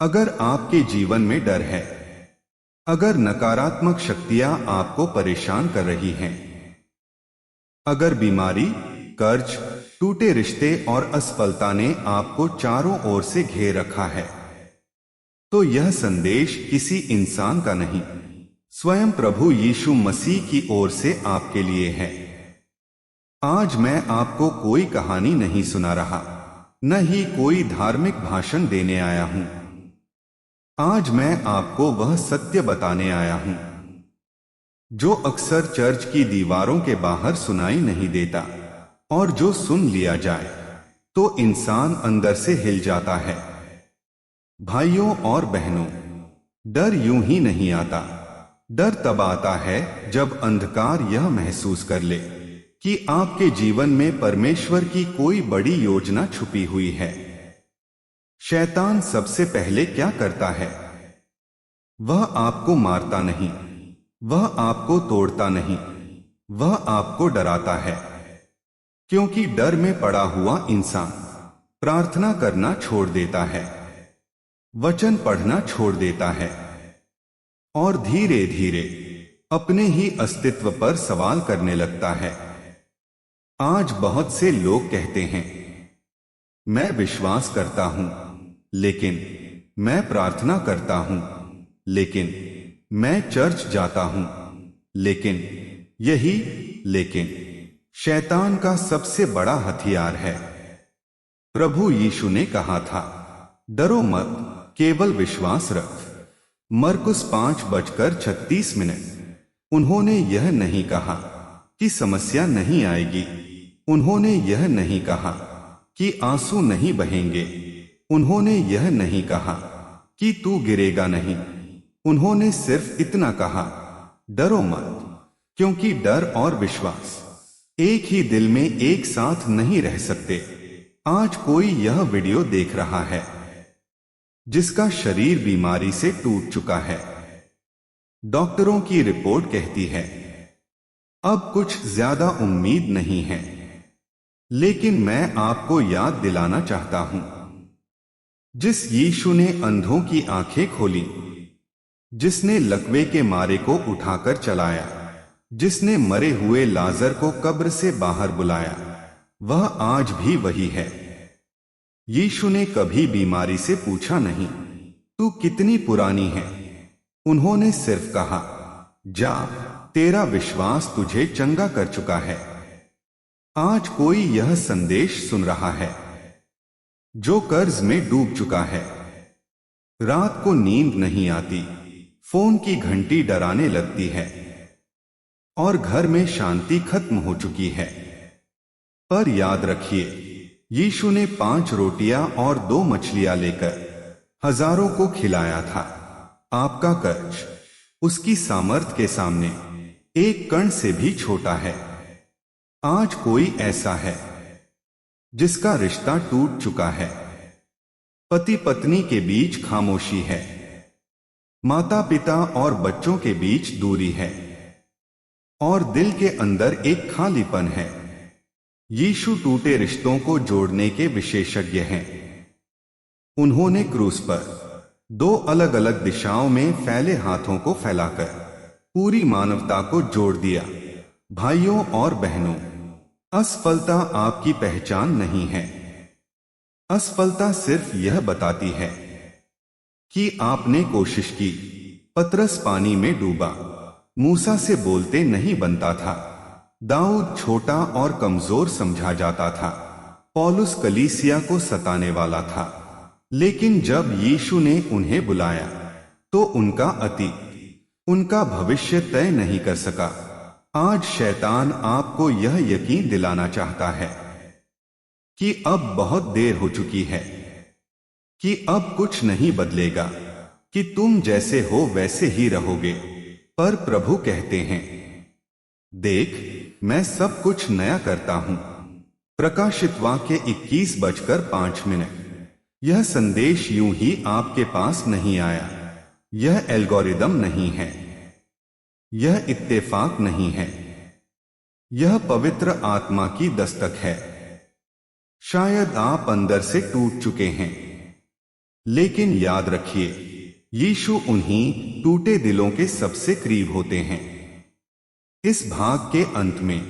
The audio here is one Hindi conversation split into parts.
अगर आपके जीवन में डर है, अगर नकारात्मक शक्तियां आपको परेशान कर रही हैं, अगर बीमारी, कर्ज, टूटे रिश्ते और असफलता ने आपको चारों ओर से घेर रखा है, तो यह संदेश किसी इंसान का नहीं, स्वयं प्रभु यीशु मसीह की ओर से आपके लिए है। आज मैं आपको कोई कहानी नहीं सुना रहा, न ही कोई धार्मिक भाषण देने आया हूं। आज मैं आपको वह सत्य बताने आया हूं जो अक्सर चर्च की दीवारों के बाहर सुनाई नहीं देता, और जो सुन लिया जाए तो इंसान अंदर से हिल जाता है। भाइयों और बहनों, डर यूं ही नहीं आता। डर तब आता है जब अंधकार यह महसूस कर ले कि आपके जीवन में परमेश्वर की कोई बड़ी योजना छुपी हुई है। शैतान सबसे पहले क्या करता है? वह आपको मारता नहीं, वह आपको तोड़ता नहीं, वह आपको डराता है। क्योंकि डर में पड़ा हुआ इंसान प्रार्थना करना छोड़ देता है, वचन पढ़ना छोड़ देता है और धीरे धीरे अपने ही अस्तित्व पर सवाल करने लगता है। आज बहुत से लोग कहते हैं, मैं विश्वास करता हूं, लेकिन मैं प्रार्थना करता हूं, लेकिन मैं चर्च जाता हूं, लेकिन यही लेकिन शैतान का सबसे बड़ा हथियार है। प्रभु यीशु ने कहा था, डरो मत, केवल विश्वास रख। मरकुस 5:36। उन्होंने यह नहीं कहा कि समस्या नहीं आएगी, उन्होंने यह नहीं कहा कि आंसू नहीं बहेंगे, उन्होंने यह नहीं कहा कि तू गिरेगा नहीं। उन्होंने सिर्फ इतना कहा, डरो मत, क्योंकि डर और विश्वास एक ही दिल में एक साथ नहीं रह सकते। आज कोई यह वीडियो देख रहा है जिसका शरीर बीमारी से टूट चुका है। डॉक्टरों की रिपोर्ट कहती है अब कुछ ज्यादा उम्मीद नहीं है, लेकिन मैं आपको याद दिलाना चाहता हूं, जिस यीशु ने अंधों की आंखें खोली, जिसने लकवे के मारे को उठाकर चलाया, जिसने मरे हुए लाजर को कब्र से बाहर बुलाया, वह आज भी वही है। यीशु ने कभी बीमारी से पूछा नहीं, तू कितनी पुरानी है। उन्होंने सिर्फ कहा, जा, तेरा विश्वास तुझे चंगा कर चुका है। आज कोई यह संदेश सुन रहा है जो कर्ज में डूब चुका है, रात को नींद नहीं आती, फोन की घंटी डराने लगती है और घर में शांति खत्म हो चुकी है। पर याद रखिए, यीशु ने 5 रोटियां और 2 मछलियां लेकर हजारों को खिलाया था। आपका कर्ज उसकी सामर्थ के सामने एक कण से भी छोटा है। आज कोई ऐसा है जिसका रिश्ता टूट चुका है, पति पत्नी के बीच खामोशी है, माता पिता और बच्चों के बीच दूरी है, और दिल के अंदर एक खालीपन है। यीशु टूटे रिश्तों को जोड़ने के विशेषज्ञ हैं। उन्होंने क्रूस पर 2 अलग अलग दिशाओं में फैले हाथों को फैलाकर पूरी मानवता को जोड़ दिया। भाइयों और बहनों, असफलता आपकी पहचान नहीं है। असफलता सिर्फ यह बताती है कि आपने कोशिश की। पतरस पानी में डूबा, मूसा से बोलते नहीं बनता था, दाऊद छोटा और कमजोर समझा जाता था, पौलुस कलीसिया को सताने वाला था, लेकिन जब यीशु ने उन्हें बुलाया तो उनका अतीत, उनका भविष्य तय नहीं कर सका। आज शैतान आपको यह यकीन दिलाना चाहता है कि अब बहुत देर हो चुकी है, कि अब कुछ नहीं बदलेगा, कि तुम जैसे हो वैसे ही रहोगे। पर प्रभु कहते हैं, देख, मैं सब कुछ नया करता हूं। प्रकाशित वाक्य 21:05। यह संदेश यूं ही आपके पास नहीं आया। यह एल्गोरिदम नहीं है, यह इत्तेफाक नहीं है, यह पवित्र आत्मा की दस्तक है। शायद आप अंदर से टूट चुके हैं, लेकिन याद रखिए, यीशु उन्हीं टूटे दिलों के सबसे करीब होते हैं। इस भाग के अंत में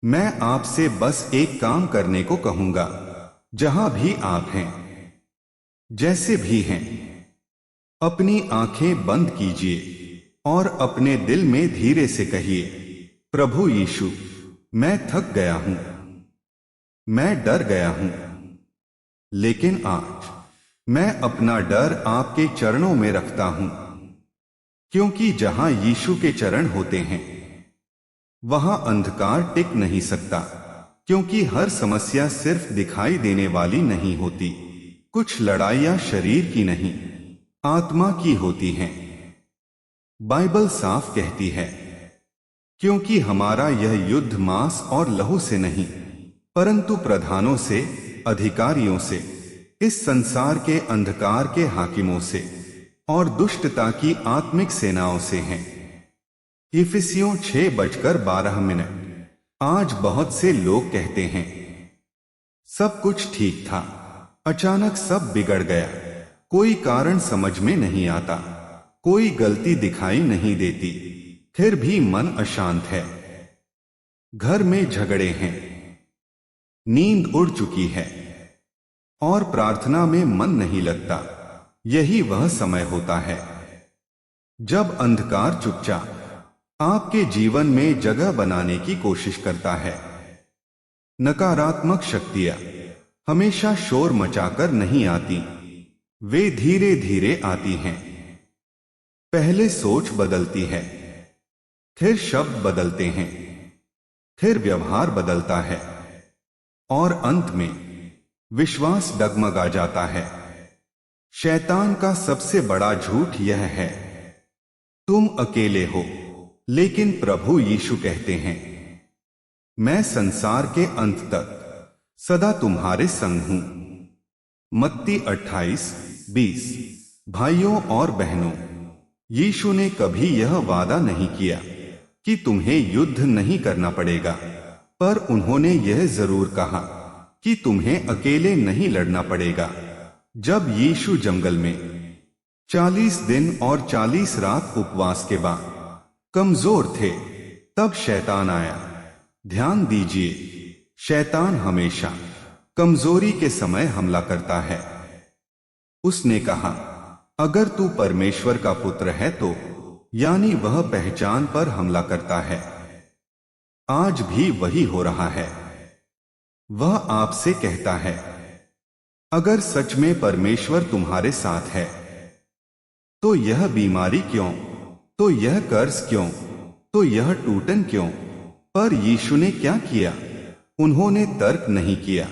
मैं आपसे बस एक काम करने को कहूंगा। जहां भी आप हैं, जैसे भी हैं, अपनी आंखें बंद कीजिए और अपने दिल में धीरे से कहिए, प्रभु यीशु, मैं थक गया हूं, मैं डर गया हूं, लेकिन आज मैं अपना डर आपके चरणों में रखता हूं, क्योंकि जहां यीशु के चरण होते हैं वहां अंधकार टिक नहीं सकता, क्योंकि हर समस्या सिर्फ दिखाई देने वाली नहीं होती। कुछ लड़ाइयां शरीर की नहीं, आत्मा की होती हैं। बाइबल साफ कहती है, क्योंकि हमारा यह युद्ध मांस और लहू से नहीं, परंतु प्रधानों से, अधिकारियों से, इस संसार के अंधकार के हाकिमों से और दुष्टता की आत्मिक सेनाओं से हैं। इफिसियों 6:12। आज बहुत से लोग कहते हैं, सब कुछ ठीक था, अचानक सब बिगड़ गया, कोई कारण समझ में नहीं आता, कोई गलती दिखाई नहीं देती, फिर भी मन अशांत है, घर में झगड़े हैं, नींद उड़ चुकी है और प्रार्थना में मन नहीं लगता। यही वह समय होता है जब अंधकार चुपचाप आपके जीवन में जगह बनाने की कोशिश करता है। नकारात्मक शक्तियां हमेशा शोर मचाकर नहीं आती, वे धीरे धीरे आती हैं। पहले सोच बदलती है, फिर शब्द बदलते हैं, फिर व्यवहार बदलता है और अंत में विश्वास डगमगा जाता है। शैतान का सबसे बड़ा झूठ यह है, तुम अकेले हो, लेकिन प्रभु यीशु कहते हैं, मैं संसार के अंत तक सदा तुम्हारे संग हूं। मत्ती 28:20। भाइयों और बहनों, यीशु ने कभी यह वादा नहीं किया कि तुम्हें युद्ध नहीं करना पड़ेगा, पर उन्होंने यह जरूर कहा कि तुम्हें अकेले नहीं लड़ना पड़ेगा। जब यीशु जंगल में 40 दिन और 40 रात उपवास के बाद कमजोर थे, तब शैतान आया। ध्यान दीजिए, शैतान हमेशा कमजोरी के समय हमला करता है। उसने कहा, अगर तू परमेश्वर का पुत्र है तो, यानी वह पहचान पर हमला करता है। आज भी वही हो रहा है। वह आपसे कहता है, अगर सच में परमेश्वर तुम्हारे साथ है तो यह बीमारी क्यों, तो यह कर्ज क्यों, तो यह टूटन क्यों? पर यीशु ने क्या किया? उन्होंने तर्क नहीं किया,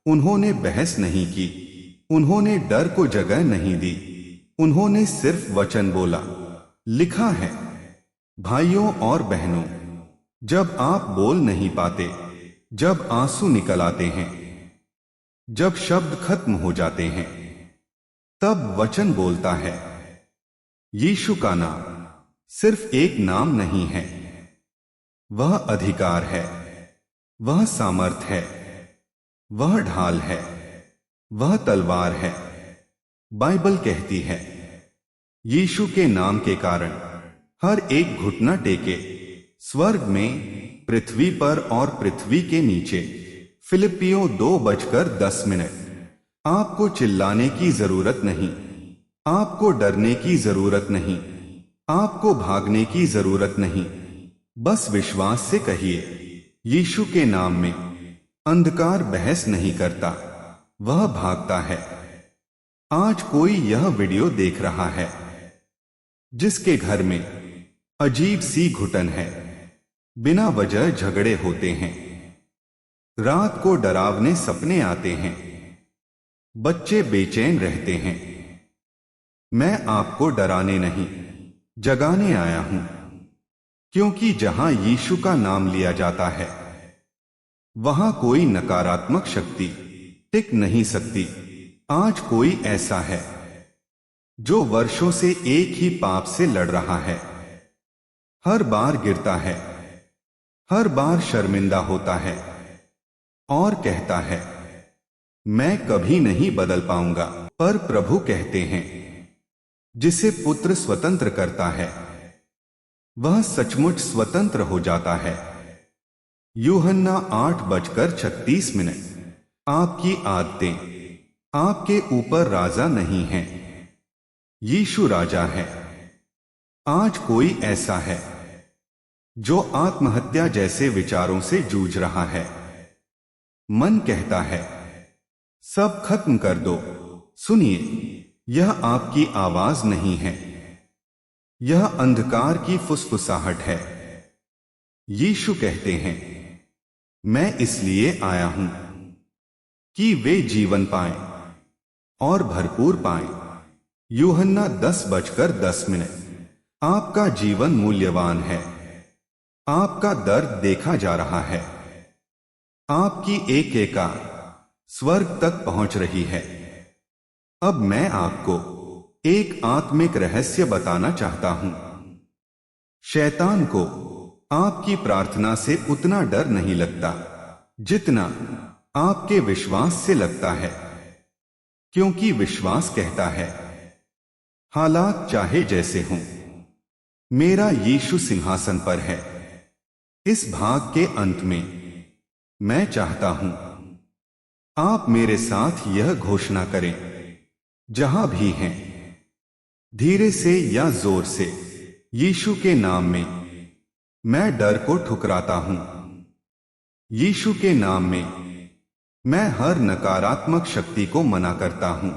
उन्होंने बहस नहीं की, उन्होंने डर को जगह नहीं दी, उन्होंने सिर्फ वचन बोला। लिखा है, भाइयों और बहनों, जब आप बोल नहीं पाते, जब आंसू निकल आते हैं, जब शब्द खत्म हो जाते हैं, तब वचन बोलता है। यीशु का नाम सिर्फ एक नाम नहीं है, वह अधिकार है, वह सामर्थ है, वह ढाल है, वह तलवार है। बाइबल कहती है, यीशु के नाम के कारण हर एक घुटना टेके, स्वर्ग में, पृथ्वी पर और पृथ्वी के नीचे। फिलिपियों 2:10। आपको चिल्लाने की जरूरत नहीं, आपको डरने की जरूरत नहीं, आपको भागने की जरूरत नहीं। बस विश्वास से कहिए, यीशु के नाम में अंधकार बहस नहीं करता, वह भागता है। आज कोई यह वीडियो देख रहा है जिसके घर में अजीब सी घुटन है, बिना वजह झगड़े होते हैं, रात को डरावने सपने आते हैं, बच्चे बेचैन रहते हैं। मैं आपको डराने नहीं, जगाने आया हूं, क्योंकि जहां यीशु का नाम लिया जाता है वहां कोई नकारात्मक शक्ति टिक नहीं सकती। आज कोई ऐसा है जो वर्षों से एक ही पाप से लड़ रहा है, हर बार गिरता है, हर बार शर्मिंदा होता है और कहता है, मैं कभी नहीं बदल पाऊंगा। पर प्रभु कहते हैं, जिसे पुत्र स्वतंत्र करता है वह सचमुच स्वतंत्र हो जाता है। यूहन्ना 8:36। आपकी आदतें आपके ऊपर राजा नहीं हैं, यीशु राजा है। आज कोई ऐसा है जो आत्महत्या जैसे विचारों से जूझ रहा है। मन कहता है, सब खत्म कर दो। सुनिए, यह आपकी आवाज नहीं है, यह अंधकार की फुसफुसाहट है। यीशु कहते हैं, मैं इसलिए आया हूं कि वे जीवन पाएं और भरपूर पाएं। यूहन्ना 10:10। आपका जीवन मूल्यवान है। आपका दर्द देखा जा रहा है। आपकी एक एका स्वर्ग तक पहुंच रही है। अब मैं आपको एक आत्मिक रहस्य बताना चाहता हूं। शैतान को आपकी प्रार्थना से उतना डर नहीं लगता जितना आपके विश्वास से लगता है, क्योंकि विश्वास कहता है, हालात चाहे जैसे हों, मेरा यीशु सिंहासन पर है। इस भाग के अंत में मैं चाहता हूं आप मेरे साथ यह घोषणा करें, जहां भी हैं, धीरे से या जोर से, यीशु के नाम में मैं डर को ठुकराता हूं। यीशु के नाम में मैं हर नकारात्मक शक्ति को मना करता हूं।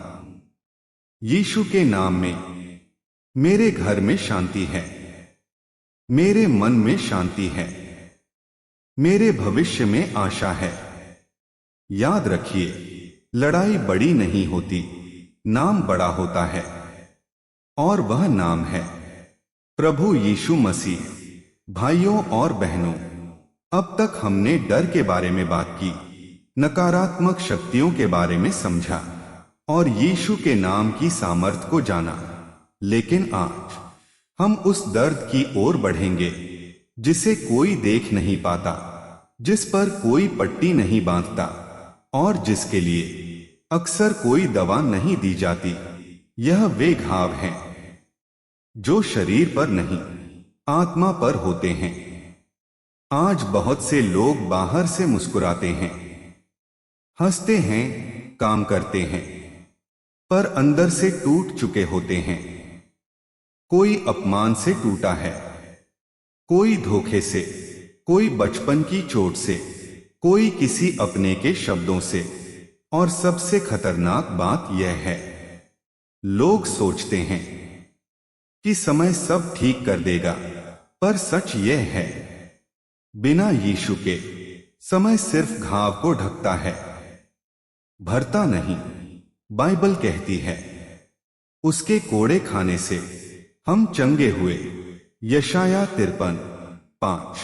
यीशु के नाम में मेरे घर में शांति है, मेरे मन में शांति है, मेरे भविष्य में आशा है। याद रखिए, लड़ाई बड़ी नहीं होती, नाम बड़ा होता है, और वह नाम है प्रभु यीशु मसीह। भाइयों और बहनों, अब तक हमने डर के बारे में बात की, नकारात्मक शक्तियों के बारे में समझा और यीशु के नाम की सामर्थ को जाना। लेकिन आज हम उस दर्द की ओर बढ़ेंगे जिसे कोई देख नहीं पाता, जिस पर कोई पट्टी नहीं बांधता और जिसके लिए अक्सर कोई दवा नहीं दी जाती। यह वे घाव हैं जो शरीर पर नहीं, आत्मा पर होते हैं। आज बहुत से लोग बाहर से मुस्कुराते हैं, हंसते हैं, काम करते हैं, पर अंदर से टूट चुके होते हैं। कोई अपमान से टूटा है, कोई धोखे से, कोई बचपन की चोट से, कोई किसी अपने के शब्दों से, और सबसे खतरनाक बात यह है, लोग सोचते हैं कि समय सब ठीक कर देगा, पर सच यह है, बिना यीशु के समय सिर्फ घाव को ढकता है, भरता नहीं। बाइबल कहती है, उसके कोड़े खाने से हम चंगे हुए। यशाया 53:5।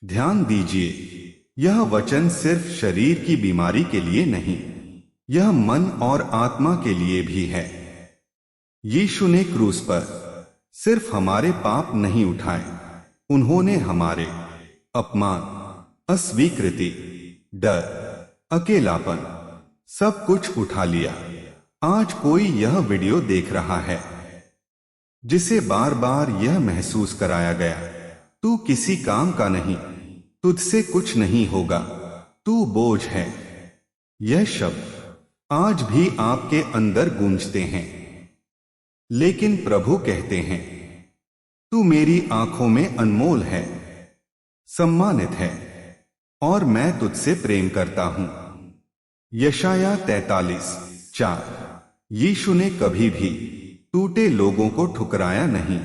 ध्यान दीजिए, यह वचन सिर्फ शरीर की बीमारी के लिए नहीं, यह मन और आत्मा के लिए भी है। यीशु ने क्रूस पर सिर्फ हमारे पाप नहीं उठाए, उन्होंने हमारे अपमान, अस्वीकृति, डर, अकेलापन, सब कुछ उठा लिया। आज कोई यह वीडियो देख रहा है जिसे बार बार यह महसूस कराया गया, तू किसी काम का नहीं, तुझसे कुछ नहीं होगा, तू बोझ है। यह शब्द आज भी आपके अंदर गूंजते हैं, लेकिन प्रभु कहते हैं, तू मेरी आंखों में अनमोल है, सम्मानित है, और मैं तुझसे प्रेम करता हूं। यशाया 43:4। यीशु ने कभी भी टूटे लोगों को ठुकराया नहीं,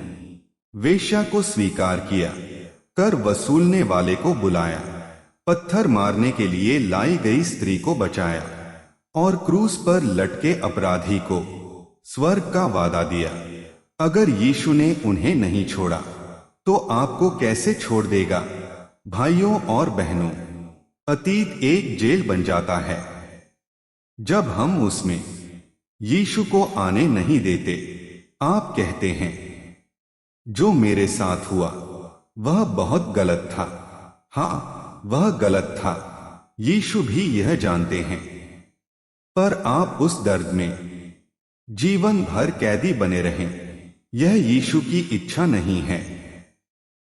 वेश्या को स्वीकार किया, कर वसूलने वाले को बुलाया, पत्थर मारने के लिए लाई गई स्त्री को बचाया, और क्रूस पर लटके अपराधी को स्वर्ग का वादा दिया। अगर यीशु ने उन्हें नहीं छोड़ा तो आपको कैसे छोड़ देगा? भाइयों और बहनों, अतीत एक जेल बन जाता है जब हम उसमें यीशु को आने नहीं देते। आप कहते हैं, जो मेरे साथ हुआ वह बहुत गलत था। हाँ, वह गलत था, यीशु भी यह जानते हैं, पर आप उस दर्द में जीवन भर कैदी बने रहें, यह यीशु की इच्छा नहीं है।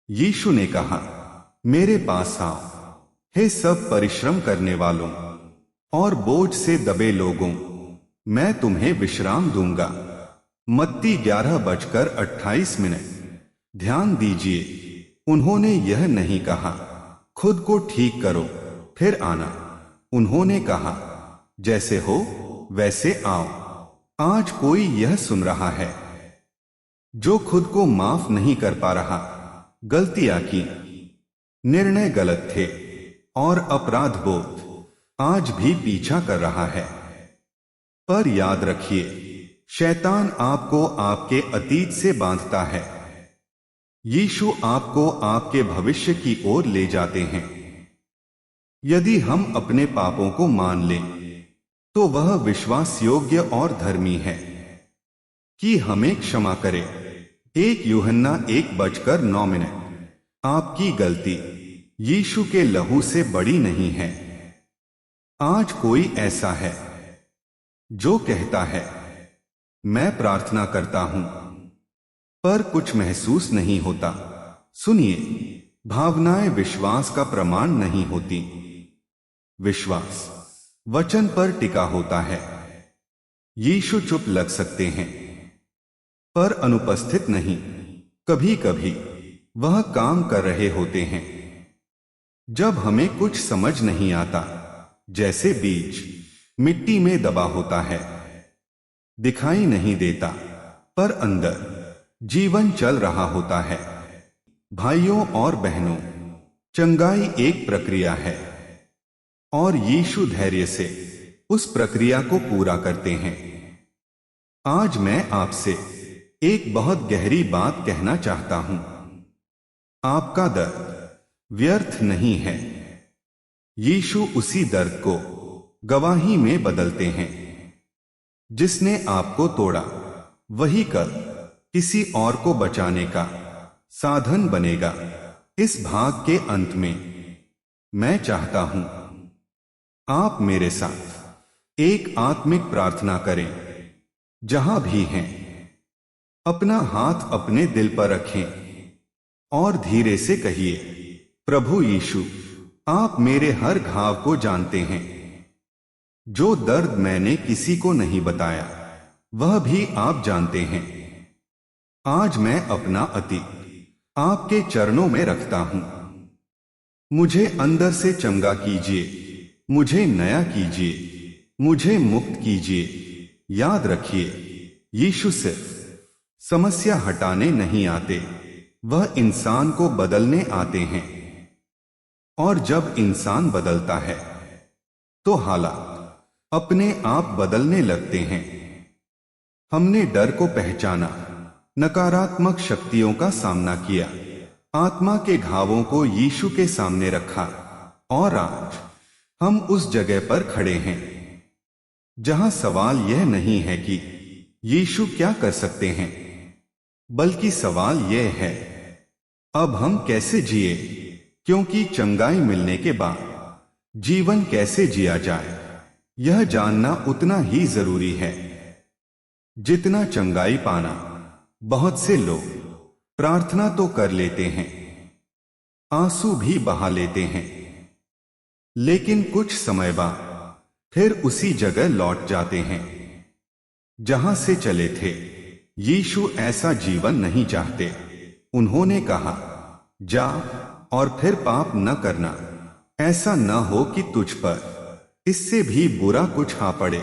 यीशु ने कहा, मेरे पास आओ, हे सब परिश्रम करने वालों और बोझ से दबे लोगों, मैं तुम्हें विश्राम दूंगा। मत्ती 11:28। ध्यान दीजिए, उन्होंने यह नहीं कहा, खुद को ठीक करो फिर आना। उन्होंने कहा, जैसे हो वैसे आओ। आज कोई यह सुन रहा है जो खुद को माफ नहीं कर पा रहा, गलतियां की, निर्णय गलत थे और अपराध बोध आज भी पीछा कर रहा है। पर याद रखिए, शैतान आपको आपके अतीत से बांधता है। यीशु आपको आपके भविष्य की ओर ले जाते हैं। यदि हम अपने पापों को मान लें तो वह विश्वास योग्य और धर्मी है कि हमें क्षमा करे। 1 यूहन्ना 1:9। आपकी गलती यीशु के लहू से बड़ी नहीं है। आज कोई ऐसा है जो कहता है, मैं प्रार्थना करता हूं पर कुछ महसूस नहीं होता। सुनिए, भावनाएं विश्वास का प्रमाण नहीं होती। विश्वास वचन पर टिका होता है। यीशु चुप लग सकते हैं पर अनुपस्थित नहीं। कभी कभी वह काम कर रहे होते हैं जब हमें कुछ समझ नहीं आता, जैसे बीज मिट्टी में दबा होता है, दिखाई नहीं देता पर अंदर जीवन चल रहा होता है। भाइयों और बहनों, चंगाई एक प्रक्रिया है और यीशु धैर्य से उस प्रक्रिया को पूरा करते हैं। आज मैं आपसे एक बहुत गहरी बात कहना चाहता हूं। आपका दर्द व्यर्थ नहीं है। यीशु उसी दर्द को गवाही में बदलते हैं। जिसने आपको तोड़ा वही कल किसी और को बचाने का साधन बनेगा। इस भाग के अंत में मैं चाहता हूं आप मेरे साथ एक आत्मिक प्रार्थना करें। जहां भी हैं, अपना हाथ अपने दिल पर रखें और धीरे से कहिए, प्रभु यीशु, आप मेरे हर घाव को जानते हैं। जो दर्द मैंने किसी को नहीं बताया वह भी आप जानते हैं। आज मैं अपना अतीत आपके चरणों में रखता हूं। मुझे अंदर से चंगा कीजिए, मुझे नया कीजिए, मुझे मुक्त कीजिए। याद रखिए, यीशु सिर्फ समस्या हटाने नहीं आते, वह इंसान को बदलने आते हैं। और जब इंसान बदलता है तो हालात अपने आप बदलने लगते हैं। हमने डर को पहचाना, नकारात्मक शक्तियों का सामना किया, आत्मा के घावों को यीशु के सामने रखा और आज हम उस जगह पर खड़े हैं जहां सवाल यह नहीं है कि यीशु क्या कर सकते हैं, बल्कि सवाल यह है, अब हम कैसे जिए? क्योंकि चंगाई मिलने के बाद जीवन कैसे जिया जाए, यह जानना उतना ही जरूरी है जितना चंगाई पाना। बहुत से लोग प्रार्थना तो कर लेते हैं, आंसू भी बहा लेते हैं, लेकिन कुछ समय बाद फिर उसी जगह लौट जाते हैं जहां से चले थे। यीशु ऐसा जीवन नहीं चाहते। उन्होंने कहा, जा और फिर पाप न करना, ऐसा न हो कि तुझ पर इससे भी बुरा कुछ आ पड़े।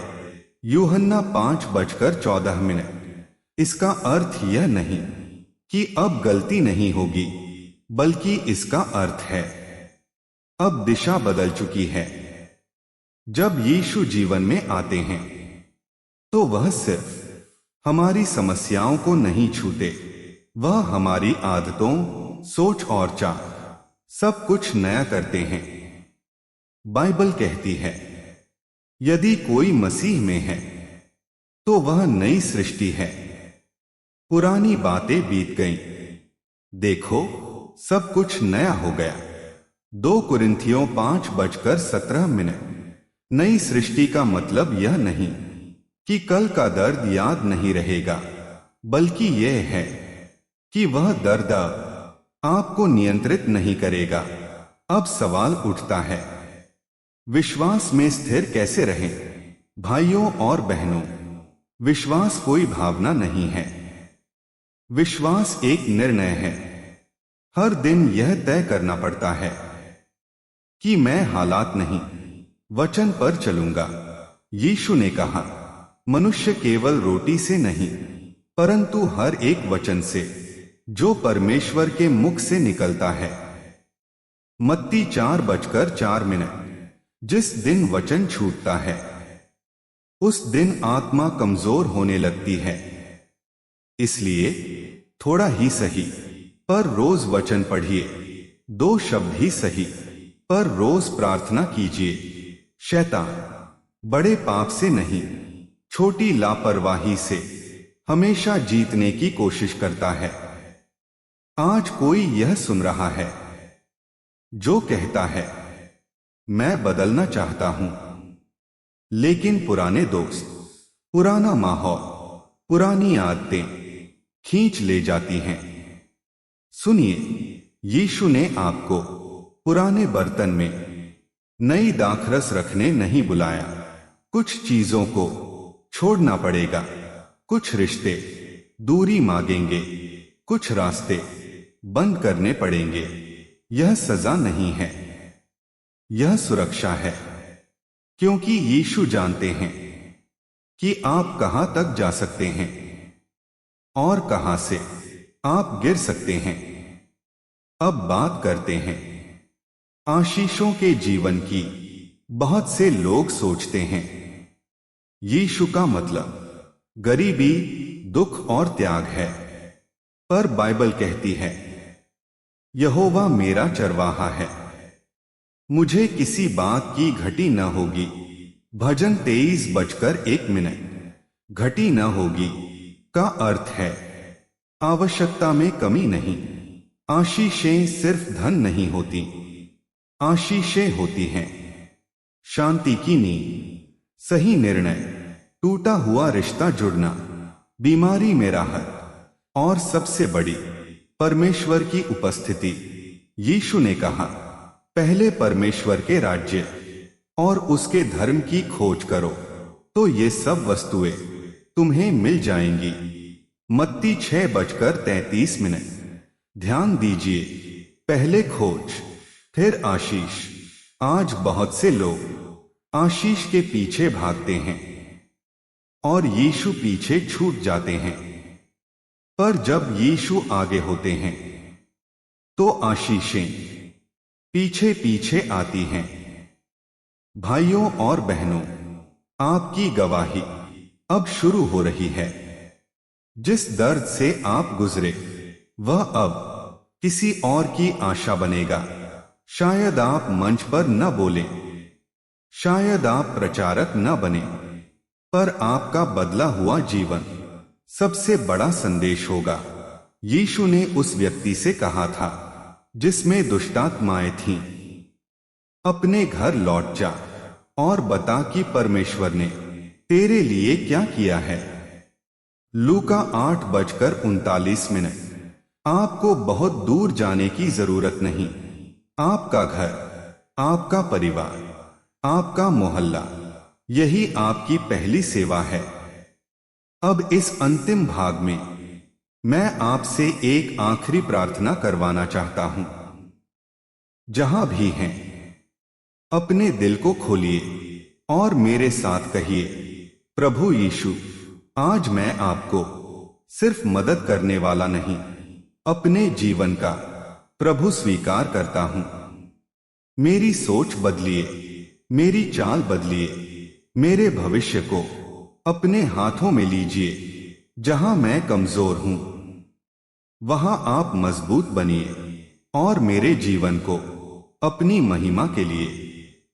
यूहन्ना 5:14। इसका अर्थ यह नहीं कि अब गलती नहीं होगी, बल्कि इसका अर्थ है अब दिशा बदल चुकी है। जब यीशु जीवन में आते हैं तो वह सिर्फ हमारी समस्याओं को नहीं छूते, वह हमारी आदतों, सोच और चाह सब कुछ नया करते हैं। बाइबल कहती है, यदि कोई मसीह में है तो वह नई सृष्टि है, पुरानी बातें बीत गईं, देखो सब कुछ नया हो गया। 2 कुरिन्थियों 5:17। नई सृष्टि का मतलब यह नहीं कि कल का दर्द याद नहीं रहेगा, बल्कि यह है कि वह दर्द आपको नियंत्रित नहीं करेगा। अब सवाल उठता है, विश्वास में स्थिर कैसे रहें? भाइयों और बहनों, विश्वास कोई भावना नहीं है। विश्वास एक निर्णय है। हर दिन यह तय करना पड़ता है कि मैं हालात नहीं, वचन पर चलूंगा। यीशु ने कहा, मनुष्य केवल रोटी से नहीं, परंतु हर एक वचन से जो परमेश्वर के मुख से निकलता है। मत्ती 4:04। जिस दिन वचन छूटता है, उस दिन आत्मा कमजोर होने लगती है। इसलिए थोड़ा ही सही, पर रोज वचन पढ़िए। 2 शब्द ही सही, पर रोज प्रार्थना कीजिए। शैतान बड़े पाप से नहीं, छोटी लापरवाही से हमेशा जीतने की कोशिश करता है। आज कोई यह सुन रहा है जो कहता है, मैं बदलना चाहता हूं, लेकिन पुराने दोस्त, पुराना माहौल, पुरानी आदतें खींच ले जाती हैं। सुनिए, यीशु ने आपको पुराने बर्तन में नई दाखरस रखने नहीं बुलाया। कुछ चीजों को छोड़ना पड़ेगा, कुछ रिश्ते दूरी मांगेंगे, कुछ रास्ते बंद करने पड़ेंगे। यह सजा नहीं है, यह सुरक्षा है, क्योंकि यीशु जानते हैं कि आप कहां तक जा सकते हैं और कहां से आप गिर सकते हैं। अब बात करते हैं आशीषों के जीवन की। बहुत से लोग सोचते हैं यीशु का मतलब गरीबी, दुख और त्याग है, पर बाइबल कहती है, यहोवा मेरा चरवाहा है, मुझे किसी बात की घटी न होगी। भजन 23:1। घटी न होगी का अर्थ है आवश्यकता में कमी नहीं। आशीषें सिर्फ धन नहीं होती, आशीषें होती हैं शांति की नींद, सही निर्णय, टूटा हुआ रिश्ता जुड़ना, बीमारी में राहत, और सबसे बड़ी परमेश्वर की उपस्थिति। यीशु ने कहा, पहले परमेश्वर के राज्य और उसके धर्म की खोज करो, तो ये सब वस्तुएं तुम्हें मिल जाएंगी। मत्ती 6:33। ध्यान दीजिए, पहले खोज फिर आशीष। आज बहुत से लोग आशीष के पीछे भागते हैं और यीशु पीछे छूट जाते हैं, पर जब यीशु आगे होते हैं तो आशीषें पीछे पीछे आती हैं। भाइयों और बहनों, आपकी गवाही अब शुरू हो रही है। जिस दर्द से आप गुजरे, वह अब किसी और की आशा बनेगा। शायद आप मंच पर न बोलें, शायद आप प्रचारक न बने, पर आपका बदला हुआ जीवन सबसे बड़ा संदेश होगा। यीशु ने उस व्यक्ति से कहा था जिसमें दुष्टात्माएं थीं, अपने घर लौट जा और बता कि परमेश्वर ने तेरे लिए क्या किया है। लूका 8:39। आपको बहुत दूर जाने की जरूरत नहीं। आपका घर, आपका परिवार, आपका मोहल्ला, यही आपकी पहली सेवा है। अब इस अंतिम भाग में मैं आपसे एक आखिरी प्रार्थना करवाना चाहता हूं। जहां भी हैं, अपने दिल को खोलिए और मेरे साथ कहिए, प्रभु यीशु, आज मैं आपको सिर्फ मदद करने वाला नहीं, अपने जीवन का प्रभु स्वीकार करता हूं। मेरी सोच बदलिए, मेरी चाल बदलिए, मेरे भविष्य को अपने हाथों में लीजिए। जहां मैं कमजोर हूं, वहां आप मजबूत बनिए और मेरे जीवन को अपनी महिमा के लिए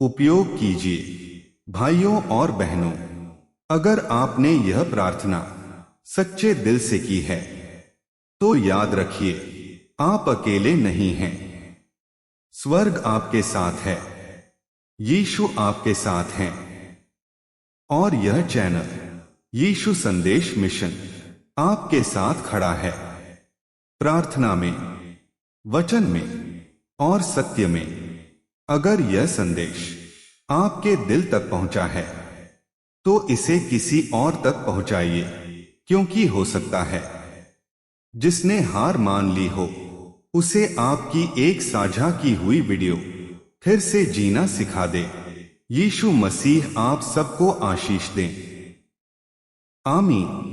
उपयोग कीजिए। भाइयों और बहनों, अगर आपने यह प्रार्थना सच्चे दिल से की है, तो याद रखिए, आप अकेले नहीं हैं। स्वर्ग आपके साथ है, यीशु आपके साथ हैं, और यह चैनल यीशु संदेश मिशन आपके साथ खड़ा है। प्रार्थना में, वचन में और सत्य में। अगर यह संदेश आपके दिल तक पहुंचा है तो इसे किसी और तक पहुंचाइए, क्योंकि हो सकता है जिसने हार मान ली हो उसे आपकी एक साझा की हुई वीडियो फिर से जीना सिखा दे। यीशु मसीह आप सबको आशीष दें। आमीन।